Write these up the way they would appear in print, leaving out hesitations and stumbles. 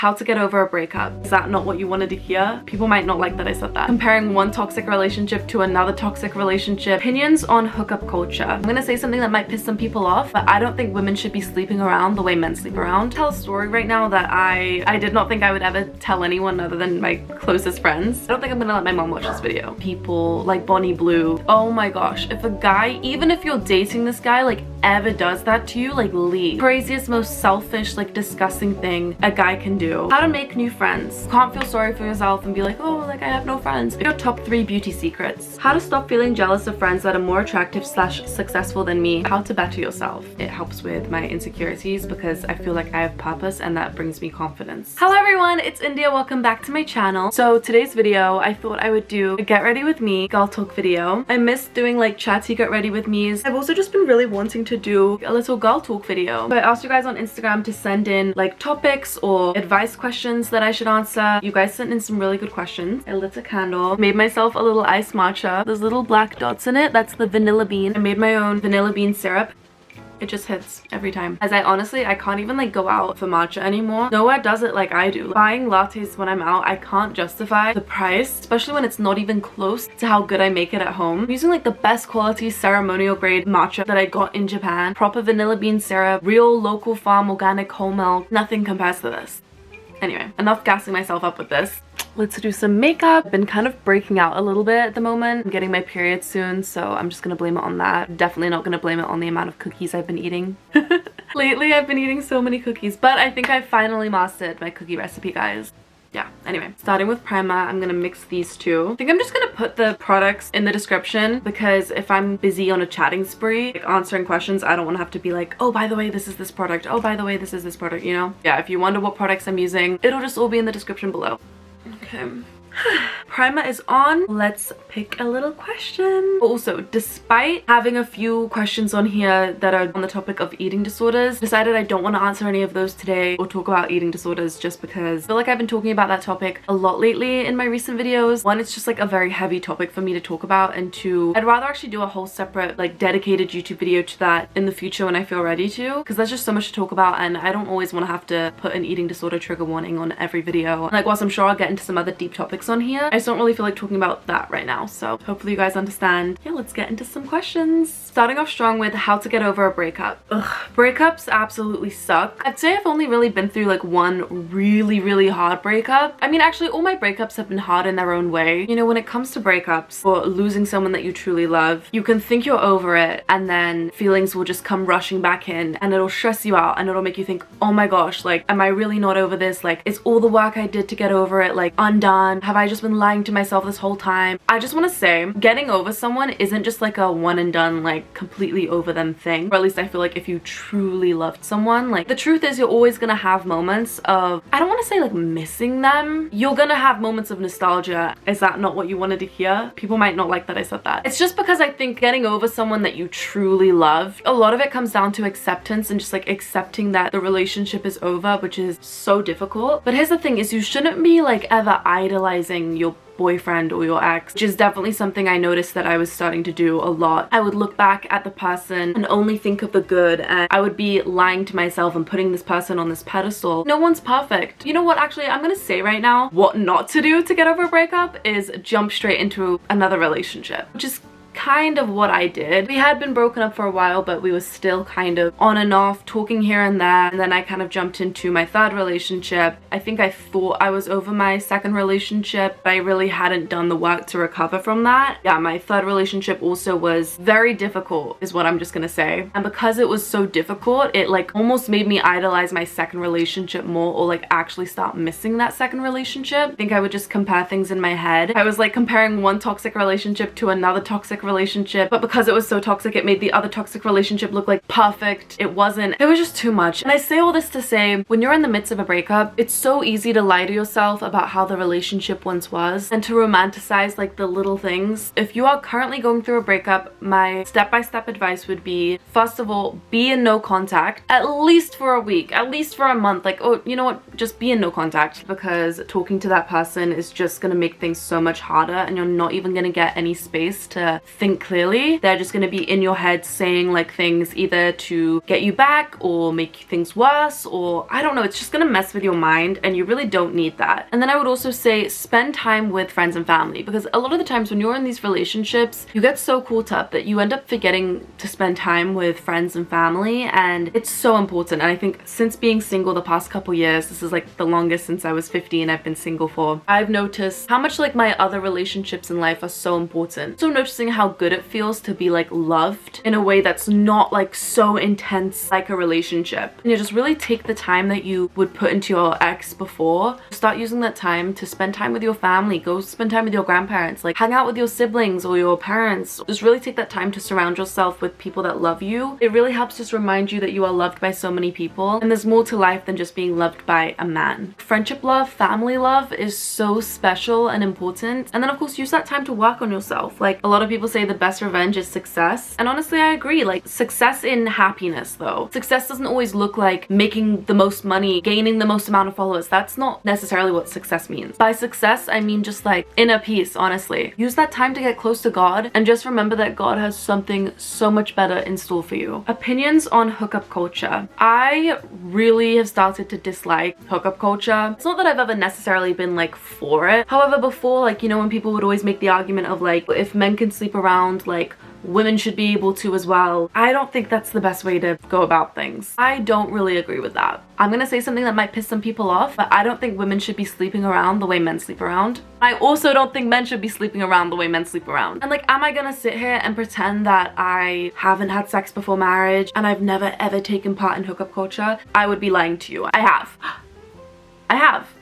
How to get over a breakup. Is that not what you wanted to hear? People might not like that I said that. Comparing one toxic relationship to another toxic relationship. Opinions on hookup culture. I'm gonna say something that might piss some people off, but I don't think women should be sleeping around the way men sleep around. I'll tell a story right now that I did not think I would ever tell anyone other than my closest friends. I don't think I'm gonna let my mom watch this video. People like Bonnie Blue. Oh my gosh, if a guy, even if you're dating this guy, like ever does that to you, like leave. Craziest, most selfish, like disgusting thing a guy can do. How to make new friends. Can't feel sorry for yourself and be like, oh, like I have no friends. Your top 3 beauty secrets. How to stop feeling jealous of friends that are more attractive / successful than me. How to better yourself. It helps with my insecurities because I feel like I have purpose and that brings me confidence. Hello everyone, it's India. Welcome back to my channel. So today's video, I thought I would do a get ready with me girl talk video. I miss doing like chatty get ready with me's. I've also just been really wanting to do a little girl talk video. So I asked you guys on Instagram to send in like topics or advice questions that I should answer. You guys sent in some really good questions. I lit a candle, made myself a little iced matcha. There's little black dots in it. That's the vanilla bean. I made my own vanilla bean syrup. It just hits every time. As I honestly, I can't even like go out for matcha anymore. Nowhere does it like I do. Buying lattes when I'm out, I can't justify the price, especially when it's not even close to how good I make it at home. I'm using like the best quality ceremonial grade matcha that I got in Japan. Proper vanilla bean syrup, real local farm organic whole milk. Nothing compares to this. Anyway, enough gassing myself up with this. Let's do some makeup. I've been kind of breaking out a little bit at the moment. I'm getting my period soon, so I'm just gonna blame it on that. Definitely not gonna blame it on the amount of cookies I've been eating. Lately, I've been eating so many cookies, but I think I finally mastered my cookie recipe, guys. Yeah, anyway, starting with primer, I'm gonna mix these two. I think I'm just gonna put the products in the description because if I'm busy on a chatting spree, like answering questions, I don't wanna have to be like, oh, by the way, this is this product. Oh, by the way, this is this product, you know? Yeah, if you wonder what products I'm using, it'll just all be in the description below. Okay. Primer is on. Let's pick a little question. Also, despite having a few questions on here that are on the topic of eating disorders, decided I don't want to answer any of those today or talk about eating disorders just because I feel like I've been talking about that topic a lot lately in my recent videos. One, it's just like a very heavy topic for me to talk about, and two, I'd rather actually do a whole separate like dedicated YouTube video to that in the future when I feel ready to, because there's just so much to talk about and I don't always want to have to put an eating disorder trigger warning on every video. Like, whilst I'm sure I'll get into some other deep topics on here, I just don't really feel like talking about that right now, so hopefully you guys understand. Yeah, let's get into some questions. Starting off strong with how to get over a breakup. Ugh, breakups absolutely suck. I'd say I've only really been through like one really hard breakup. I mean, actually all my breakups have been hard in their own way. You know, when it comes to breakups or losing someone that you truly love, you can think you're over it and then feelings will just come rushing back in and it'll stress you out and it'll make you think, oh my gosh, like, am I really not over this? Like, is all the work I did to get over it like undone? Have I just been lying to myself this whole time? I just want to say, getting over someone isn't just like a one and done, like completely over them thing. Or at least I feel like if you truly loved someone, like the truth is you're always gonna have moments of, I don't want to say like missing them. You're gonna have moments of nostalgia. Is that not what you wanted to hear? People might not like that I said that. It's just because I think getting over someone that you truly love, a lot of it comes down to acceptance and just like accepting that the relationship is over, which is so difficult. But here's the thing is, you shouldn't be like ever idolizing your boyfriend or your ex, which is definitely something I noticed that I was starting to do a lot. I would look back at the person and only think of the good, and I would be lying to myself and putting this person on this pedestal. No one's perfect. You know what, actually, I'm gonna say right now, what not to do to get over a breakup is jump straight into another relationship, which is kind of what I did. We had been broken up for a while, but we were still kind of on and off, talking here and there, and then I kind of jumped into my third relationship. I think I thought I was over my second relationship, but I really hadn't done the work to recover from that. Yeah, my third relationship also was very difficult, is what I'm just gonna say. And because it was so difficult, it like almost made me idolize my second relationship more, or like actually start missing that second relationship. I think I would just compare things in my head. I was like comparing one toxic relationship to another toxic relationship, but because it was so toxic, it made the other toxic relationship look like perfect. It wasn't. It was just too much. And I say all this to say, when you're in the midst of a breakup, it's so easy to lie to yourself about how the relationship once was and to romanticize like the little things. If you are currently going through a breakup, my step-by-step advice would be, first of all, be in no contact, at least for a week, at least for a month. Like, oh, you know what, just be in no contact, because talking to that person is just gonna make things so much harder and you're not even gonna get any space to think clearly. They're just gonna be in your head saying like things either to get you back or make things worse, or I don't know, it's just gonna mess with your mind, and you really don't need that. And then I would also say spend time with friends and family, because a lot of the times when you're in these relationships, you get so caught up that you end up forgetting to spend time with friends and family, and it's so important. And I think since being single the past couple years, this is like the longest since I was 15 I've been single for, I've noticed how much like my other relationships in life are so important. So noticing how good it feels to be like loved in a way that's not like so intense like a relationship. And you just really take the time that you would put into your ex before, start using that time to spend time with your family, go spend time with your grandparents, like hang out with your siblings or your parents. Just really take that time to surround yourself with people that love you. It really helps just remind you that you are loved by so many people, and there's more to life than just being loved by a man. Friendship love, family love is so special and important. And then of course use that time to work on yourself. Like a lot of people say the best revenge is success, and honestly I agree. Like success in happiness though. Success doesn't always look like making the most money, gaining the most amount of followers. That's not necessarily what success means. By success I mean just like inner peace, honestly. Use that time to get close to God, and just remember that God has something so much better in store for you. Opinions on hookup culture. I really have started to dislike hookup culture. It's not that I've ever necessarily been like for it. However, before, like, you know, when people would always make the argument of like, if men can sleep around, like women should be able to as well. I don't think that's the best way to go about things. I don't really agree with that. I'm gonna say something that might piss some people off, but I don't think women should be sleeping around the way men sleep around. I also don't think men should be sleeping around the way men sleep around. And like, am I gonna sit here and pretend that I haven't had sex before marriage and I've never ever taken part in hookup culture? I would be lying to you. I have.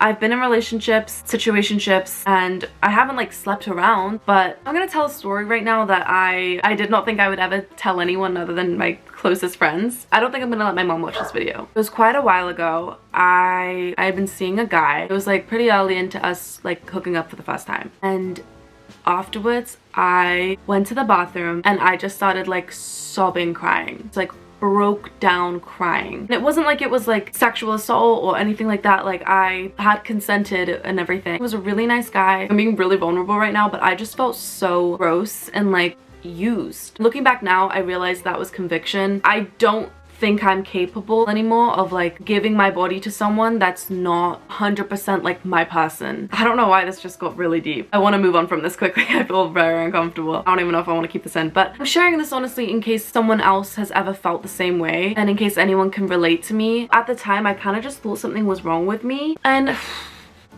I've been in relationships, situationships, and I haven't like slept around, but I'm gonna tell a story right now that I did not think I would ever tell anyone other than my closest friends. I don't think I'm gonna let my mom watch this video. It was quite a while ago. I had been seeing a guy. It was like pretty early into us like hooking up for the first time. And afterwards, I went to the bathroom and I just started like sobbing, crying. It's like broke down crying. And it wasn't like it was like sexual assault or anything like that. Like I had consented and everything. He was a really nice guy. I'm being really vulnerable right now, but I just felt so gross and like used. Looking back now, I realized that was conviction. I don't think I'm capable anymore of like giving my body to someone that's not 100% like my person. I don't know why this just got really deep. I want to move on from this quickly. I feel very uncomfortable. I don't even know if I want to keep this in, but I'm sharing this honestly in case someone else has ever felt the same way, and in case anyone can relate to me. At the time, I kind of just thought something was wrong with me, and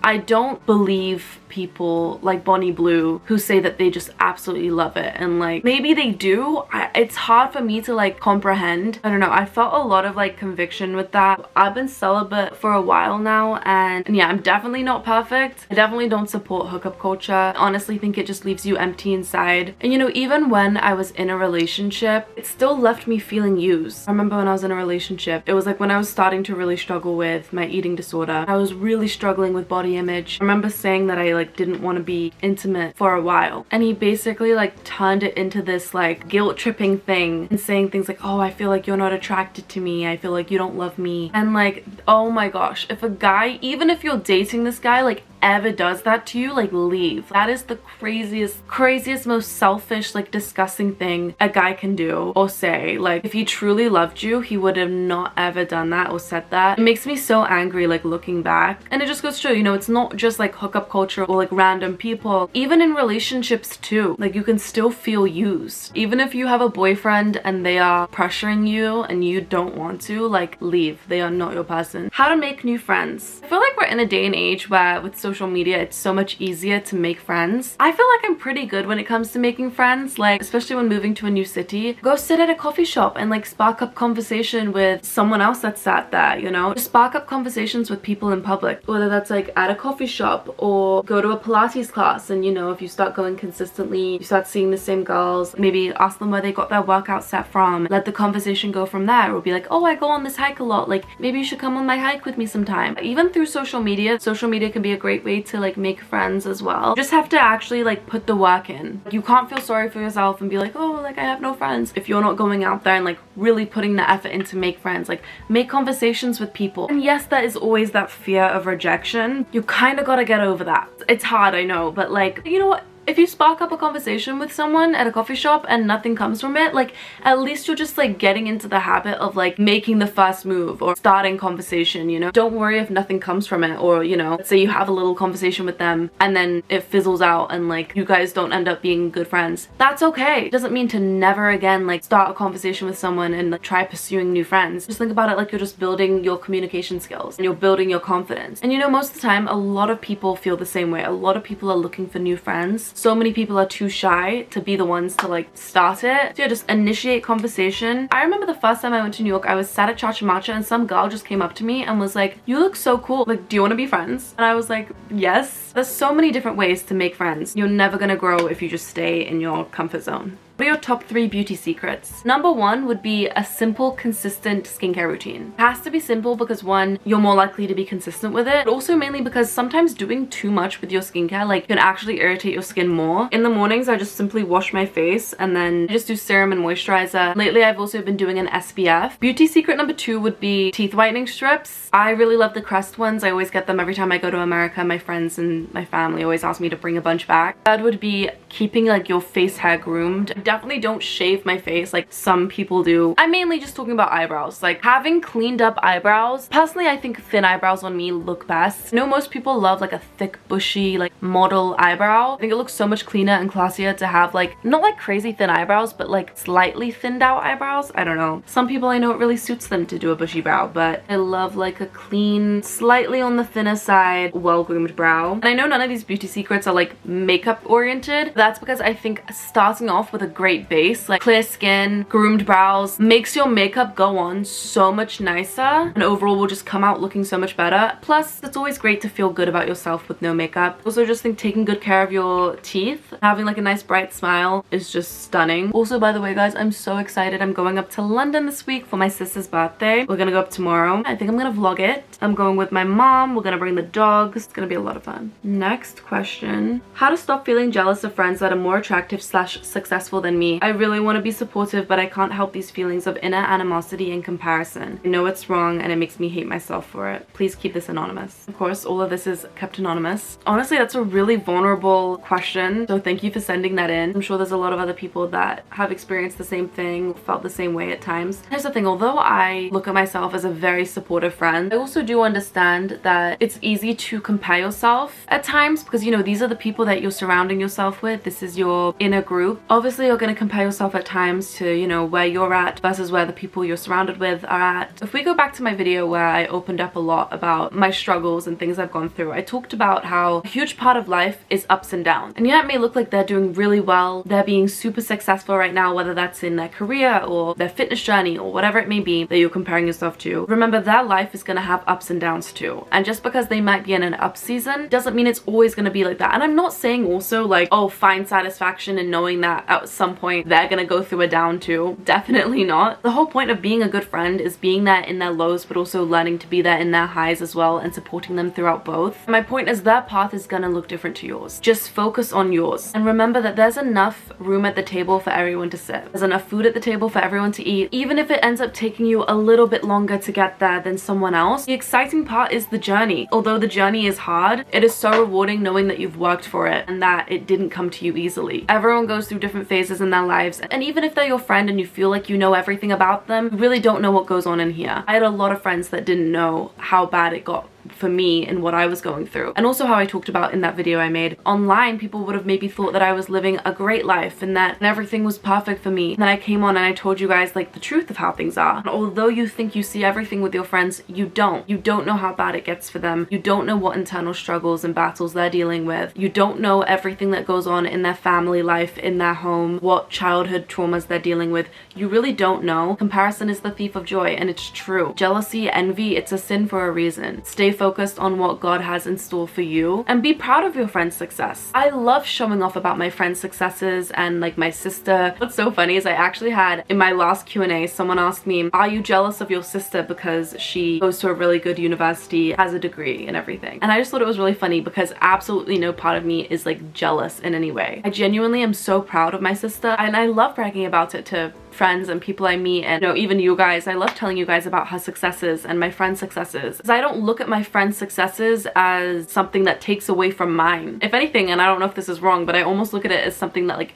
I don't believe people like Bonnie Blue who say that they just absolutely love it, and like maybe they do. It's hard for me to like comprehend. I don't know, I felt a lot of like conviction with that. I've been celibate for a while now, and yeah, I'm definitely not perfect. I definitely don't support hookup culture. I honestly think it just leaves you empty inside. And you know, even when I was in a relationship, it still left me feeling used. I remember when I was in a relationship, it was like when I was starting to really struggle with my eating disorder. I was really struggling with body image. I remember saying that I like didn't want to be intimate for a while, and he basically like turned it into this like guilt tripping thing and saying things like, oh, I feel like you're not attracted to me, I feel like you don't love me. And like, oh my gosh, if a guy, even if you're dating this guy, like ever does that to you, like leave. That is the craziest, most selfish, like disgusting thing a guy can do or say. Like if he truly loved you, he would have not ever done that or said that. It makes me so angry like looking back. And it just goes to show, you know, it's not just like hookup culture or like random people. Even in relationships too, like you can still feel used. Even if you have a boyfriend and they are pressuring you and you don't want to, like leave. They are not your person. How to make new friends. I feel like we're in a day and age where with social media it's so much easier to make friends. I feel like I'm pretty good when it comes to making friends, like especially when moving to a new city. Go sit at a coffee shop and like spark up conversation with someone else that's sat there, you know? Just spark up conversations with people in public, whether that's like at a coffee shop or go to a Pilates class. And you know, if you start going consistently, you start seeing the same girls, maybe ask them where they got their workout set from, let the conversation go from there. Or be like, oh, I go on this hike a lot, like maybe you should come on my hike with me sometime. Even through social media can be a great way to like make friends as well. You just have to actually like put the work in. You can't feel sorry for yourself and be like, oh, like I have no friends, if you're not going out there and like really putting the effort in to make friends. Like make conversations with people. And yes, there is always that fear of rejection. You kind of gotta get over that. It's hard, I know, but like, you know what, If you spark up a conversation with someone at a coffee shop and nothing comes from it, like at least you're just like getting into the habit of like making the first move or starting conversation, you know? Don't worry if nothing comes from it, or you know, let's say you have a little conversation with them and then it fizzles out and like you guys don't end up being good friends. That's okay. It doesn't mean to never again like start a conversation with someone and like try pursuing new friends. Just think about it like you're just building your communication skills and you're building your confidence. And you know, most of the time a lot of people feel the same way. A lot of people are looking for new friends. So many people are too shy to be the ones to like start it. So yeah, just initiate conversation. I remember the first time I went to New York, I was sat at Chacha Matcha and some girl just came up to me and was like, you look so cool, like do you want to be friends? And I was like, yes. There's so many different ways to make friends. You're never gonna grow if you just stay in your comfort zone. What are your top 3 beauty secrets? Number 1 would be a simple, consistent skincare routine. It has to be simple because 1, you're more likely to be consistent with it, but also mainly because sometimes doing too much with your skincare like can actually irritate your skin more. In the mornings, I just simply wash my face and then I just do serum and moisturizer. Lately, I've also been doing an SPF. Beauty secret number 2 would be teeth whitening strips. I really love the Crest ones. I always get them every time I go to America. My friends and my family always ask me to bring a bunch back. Third would be keeping like your face hair groomed. Definitely don't shave my face like some people do. I'm mainly just talking about eyebrows. Like having cleaned up eyebrows, personally I think thin eyebrows on me look best. I know most people love like a thick bushy like model eyebrow. I think it looks so much cleaner and classier to have like not like crazy thin eyebrows but like slightly thinned out eyebrows. I don't know. Some people I know it really suits them to do a bushy brow, but I love like a clean, slightly on the thinner side, well-groomed brow. And I know none of these beauty secrets are like makeup oriented. That's because I think starting off with a great base, like clear skin, groomed brows, makes your makeup go on so much nicer and overall will just come out looking so much better. Plus, it's always great to feel good about yourself with no makeup. Also, just think taking good care of your teeth, having like a nice bright smile is just stunning. Also, by the way, guys, I'm so excited. I'm going up to London this week for my sister's birthday. We're gonna go up tomorrow. I think I'm gonna vlog it. I'm going with my mom. We're gonna bring the dogs. It's gonna be a lot of fun. Next question. How to stop feeling jealous of friends that are more attractive / successful than me. I really want to be supportive, but I can't help these feelings of inner animosity and comparison. I know it's wrong and it makes me hate myself for it. Please keep this anonymous. Of course, all of this is kept anonymous. Honestly, that's a really vulnerable question, so thank you for sending that in. I'm sure there's a lot of other people that have experienced the same thing, felt the same way at times. Here's the thing, although I look at myself as a very supportive friend, I also do understand that it's easy to compare yourself at times because, you know, these are the people that you're surrounding yourself with. This is your inner group. Obviously, you're going to compare yourself at times to, you know, where you're at versus where the people you're surrounded with are at. If we go back to my video where I opened up a lot about my struggles and things I've gone through, I talked about how a huge part of life is ups and downs. And yeah, it may look like they're doing really well, they're being super successful right now, whether that's in their career or their fitness journey or whatever it may be that you're comparing yourself to. Remember, their life is going to have ups and downs too. And just because they might be in an up season doesn't mean it's always going to be like that. And I'm not saying also like, oh, find satisfaction in knowing that at some point they're gonna go through a down too. Definitely not. The whole point of being a good friend is being there in their lows but also learning to be there in their highs as well and supporting them throughout both. And my point is their path is gonna look different to yours. Just focus on yours and remember that there's enough room at the table for everyone to sit. There's enough food at the table for everyone to eat. Even if it ends up taking you a little bit longer to get there than someone else, the exciting part is the journey. Although the journey is hard, it is so rewarding knowing that you've worked for it and that it didn't come to you easily. Everyone goes through different phases in their lives, and even if they're your friend and you feel like you know everything about them, you really don't know what goes on in here. I had a lot of friends that didn't know how bad it got for me and what I was going through, and also how I talked about in that video I made online. People would have maybe thought that I was living a great life and that everything was perfect for me, and then I came on and I told you guys like the truth of how things are. And although you think you see everything with your friends, you don't know how bad it gets for them. You don't know what internal struggles and battles they're dealing with. You don't know everything that goes on in their family life, in their home, what childhood traumas they're dealing with. You really don't know. Comparison is the thief of joy, and it's true. Jealousy, envy, it's a sin for a reason. Stay focused on what God has in store for you and be proud of your friend's success. I love showing off about my friend's successes and like my sister. What's so funny is I actually had in my last Q&A someone asked me, are you jealous of your sister because she goes to a really good university, has a degree and everything? And I just thought it was really funny because absolutely no part of me is like jealous in any way. I genuinely am so proud of my sister and I love bragging about it to friends and people I meet, and you know, even you guys, I love telling you guys about her successes and my friends' successes, because I don't look at my friends' successes as something that takes away from mine. If anything, and I don't know if this is wrong, but I almost look at it as something that like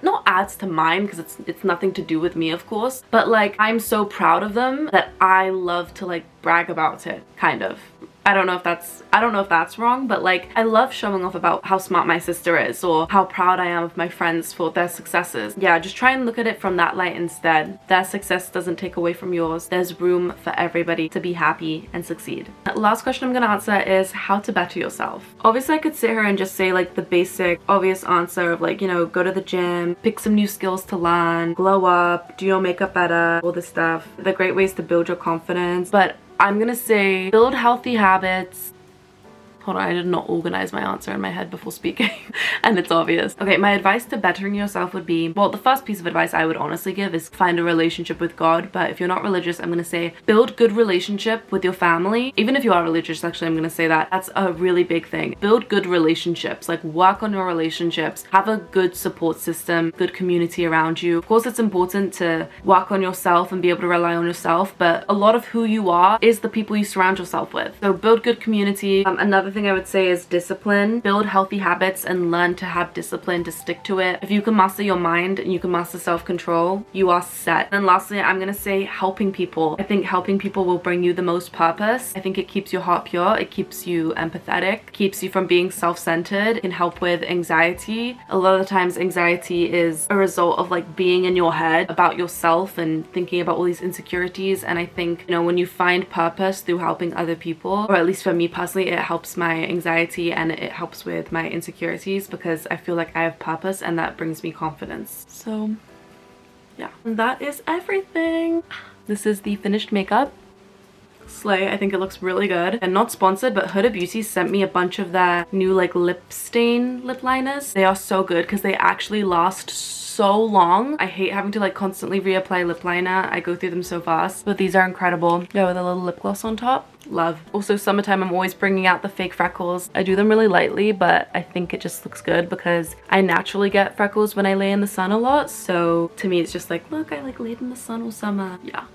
not adds to mine, because it's nothing to do with me, of course, but like I'm so proud of them that I love to like brag about it, kind of. I don't know if that's wrong, but like I love showing off about how smart my sister is, or how proud I am of my friends for their successes. Yeah, just try and look at it from that light instead. Their success doesn't take away from yours. There's room for everybody to be happy and succeed. Last question I'm gonna answer is how to better yourself. Obviously I could sit here and just say like the basic obvious answer of like, you know, go to the gym, pick some new skills to learn, glow up, do your makeup better, all this stuff. They're great ways to build your confidence, but I'm gonna say build healthy habits. Hold on, I did not organize my answer in my head before speaking and it's obvious. Okay, my advice to bettering yourself would be, well, the first piece of advice I would honestly give is find a relationship with God. But if you're not religious, I'm gonna say build good relationship with your family. Even if you are religious, actually, I'm gonna say that's a really big thing. Build good relationships, like work on your relationships, have a good support system, good community around you. Of course, it's important to work on yourself and be able to rely on yourself, but a lot of who you are is the people you surround yourself with. So build good community. Another thing I would say is discipline. Build healthy habits and learn to have discipline to stick to it. If you can master your mind and you can master self-control, you are set. And lastly, I'm gonna say helping people. I think helping people will bring you the most purpose. I think it keeps your heart pure, it keeps you empathetic, keeps you from being self-centered, it can help with anxiety. A lot of the times anxiety is a result of like being in your head about yourself and thinking about all these insecurities, and I think, you know, when you find purpose through helping other people, or at least for me personally, it helps my anxiety and it helps with my insecurities because I feel like I have purpose and that brings me confidence. So yeah, and that is everything. This is the finished makeup. Slay. I think it looks really good. And not sponsored, but Huda Beauty sent me a bunch of their new like lip stain lip liners. They are so good because they actually last so long. I hate having to like constantly reapply lip liner. I go through them so fast, but these are incredible. Yeah, with a little lip gloss on top. Love. Also, summertime, I'm always bringing out the fake freckles. I do them really lightly, but I think it just looks good because I naturally get freckles when I lay in the sun a lot. So to me, it's just like, look, I like laid in the sun all summer. Yeah.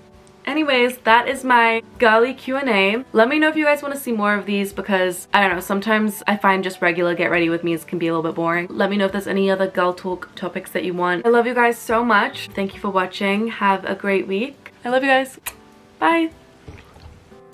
Anyways, that is my girly Q&A. Let me know if you guys want to see more of these because, I don't know, sometimes I find just regular get ready with me's can be a little bit boring. Let me know if there's any other girl talk topics that you want. I love you guys so much. Thank you for watching. Have a great week. I love you guys. Bye.